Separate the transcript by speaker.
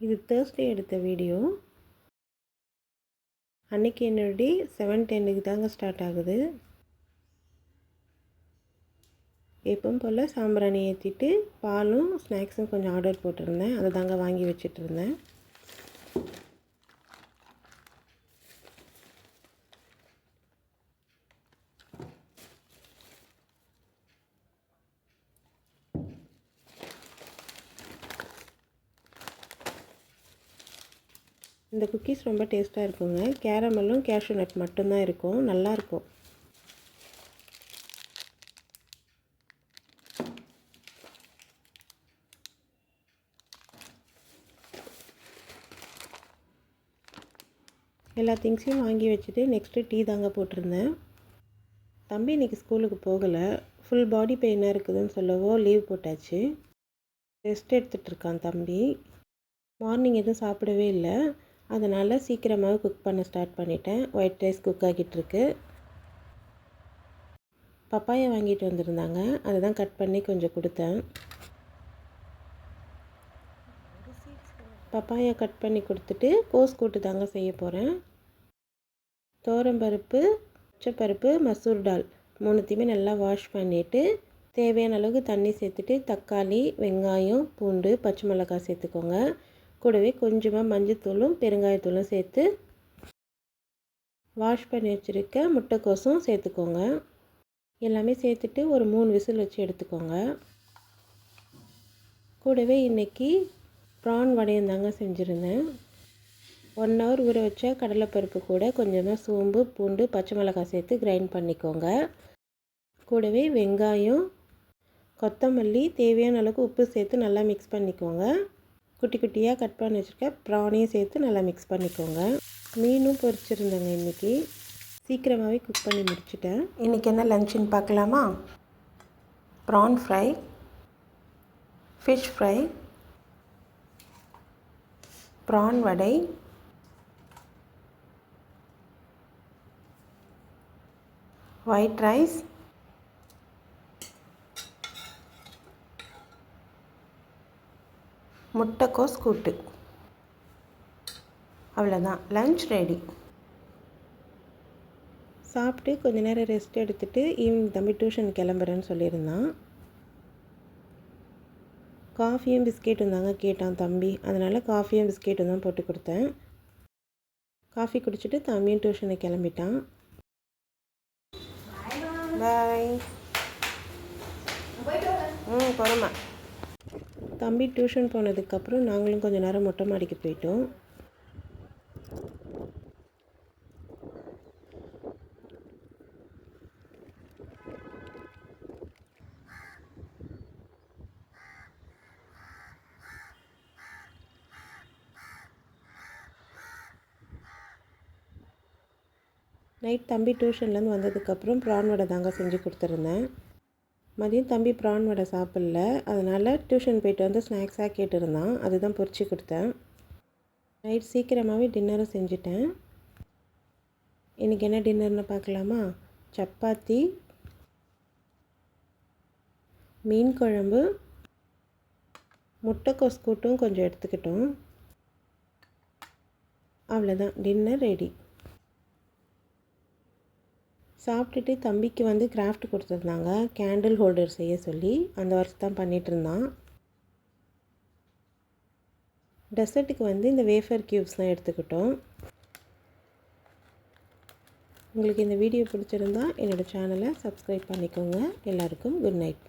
Speaker 1: இது தேர்ஸ்டே எடுத்த வீடியோ. அன்றைக்கி என்னோட 7:10க்கு தாங்க ஸ்டார்ட் ஆகுது. எப்பவும் போல் சாம்பிராணி ஏற்றிட்டு பாலும் ஸ்நாக்ஸும் கொஞ்சம் ஆர்டர் போட்டிருந்தேன். அதை தாங்க வாங்கி வச்சிட்ருந்தேன். இந்த குக்கீஸ் ரொம்ப டேஸ்ட்டாக இருக்குங்க. கேரமலும் கேஷ்யூ நட் மட்டும்தான் இருக்கும், நல்லாயிருக்கும். எல்லா திங்ஸையும் வாங்கி வச்சுட்டு நெக்ஸ்ட்டு டீ தாங்க போட்டிருந்தேன். தம்பி இன்றைக்கி ஸ்கூலுக்கு போகலை. ஃபுல் பாடி பெயினாக இருக்குதுன்னு சொல்லவோ லீவ் போட்டாச்சு. ரெஸ்ட் எடுத்துகிட்ருக்கான் தம்பி. மார்னிங் எதுவும் சாப்பிடவே இல்லை. அதனால் சீக்கிரமாக குக் பண்ண ஸ்டார்ட் பண்ணிட்டேன். ஒயிட் ரைஸ் குக் ஆகிட்டுருக்கு. பப்பாயா வாங்கிட்டு வந்திருந்தாங்க, அதை தான் கட் பண்ணி கொஞ்சம் கொடுத்தேன். பப்பாயா கட் பண்ணி கொடுத்துட்டு கோஸ் கூட்டு தாங்க செய்ய போகிறேன். துவரம்பருப்பு, பச்சைப்பருப்பு, மசூர் டால் மூணுத்தையுமே நல்லா வாஷ் பண்ணிவிட்டு தேவையான அளவுக்கு தண்ணி சேர்த்துட்டு தக்காளி, வெங்காயம், பூண்டு, பச்சை மிளகாய் சேர்த்துக்கோங்க. கூடவே கொஞ்சமாக மஞ்சத்தூளும் பெருங்காயத்தூளும் சேர்த்து வாஷ் பண்ணி வச்சுருக்க முட்டைக்கோசும் சேர்த்துக்கோங்க. எல்லாமே சேர்த்துட்டு ஒரு 3 விசில் வச்சு எடுத்துக்கோங்க. கூடவே இன்றைக்கி ப்ரான் வடையம் தாங்க செஞ்சுருந்தேன். 1 ஹவர் ஊற வச்ச கடலைப்பருப்பு கூட கொஞ்சமாக சோம்பு, பூண்டு, பச்சை மிளகாய் சேர்த்து கிரைண்ட் பண்ணிக்கோங்க. கூடவே வெங்காயம், கொத்தமல்லி, தேவையான அளவுக்கு உப்பு சேர்த்து நல்லா மிக்ஸ் பண்ணிக்கோங்க. குட்டி குட்டியாக கட் பண்ணி வச்சுருக்க ப்ரானையும் சேர்த்து நல்லா மிக்ஸ் பண்ணிக்கோங்க. மீனும் பொரிச்சிருந்தேங்க இன்றைக்கி. சீக்கிரமாகவே குக் பண்ணி முடிச்சிட்டேன். இன்றைக்கி என்ன லஞ்சுன்னு பார்க்கலாமா? Prawn fry, fish fry, prawn வடை, ஒயிட் ரைஸ், முட்டைக்கோஸ் கூட்டு. அவ்வளோதான், லஞ்ச் ரெடி. சாப்பிட்டு கொஞ்ச நேரம் ரெஸ்ட் எடுத்துகிட்டு ஈவினிங் தம்பி டியூஷன் கிளம்புறேன்னு சொல்லியிருந்தான். காஃபியும் பிஸ்கெட்டும் தாங்க கேட்டான் தம்பி. அதனால் காஃபியும் பிஸ்கெட்டும் தான் போட்டு கொடுத்தேன். காஃபி குடிச்சிட்டு தம்பியும் டியூஷனுக்கு கிளம்பிட்டான். பாய். போகிறோமா? தம்பி டியூஷன் போனதுக்கப்புறம் நாங்களும் கொஞ்சம் நேரம் மொட்டை மாடிக்கு போயிட்டோம். நைட் தம்பி டியூஷன்லேருந்து வந்ததுக்கப்புறம் ப்ரான் வடை தாங்க செஞ்சு கொடுத்துருந்தேன். மதியம் தம்பி ப்ரான் வடை சாப்பிடல. அதனால் டியூஷன் போயிட்டு வந்து ஸ்நாக்ஸாக கேட்டிருந்தான். அதுதான் பொரிச்சு கொடுத்தேன். நைட் சீக்கிரமாகவே டின்னரும் செஞ்சுட்டேன். இன்றைக்கி என்ன டின்னர்னு பார்க்கலாமா? சப்பாத்தி, மீன் குழம்பு, முட்டைக்கோஸ் கூட்டும் கொஞ்சம் எடுத்துக்கிட்டோம். அவ்வளோதான், டின்னர் ரெடி. சாப்பிட்டுட்டு தம்பிக்கு வந்து கிராஃப்ட் கொடுத்துருந்தாங்க, கேண்டில் ஹோல்டர் செய்ய சொல்லி. அந்த ஒர்க் தான் பண்ணிகிட்ருந்தான். டெசர்ட்டுக்கு வந்து இந்த வேஃபர் க்யூப்ஸ் தான் எடுத்துக்கிட்டோம். உங்களுக்கு இந்த வீடியோ பிடிச்சிருந்தா என்னோடய சேனலை சப்ஸ்கிரைப் பண்ணிக்கோங்க. எல்லாருக்கும் குட் நைட்.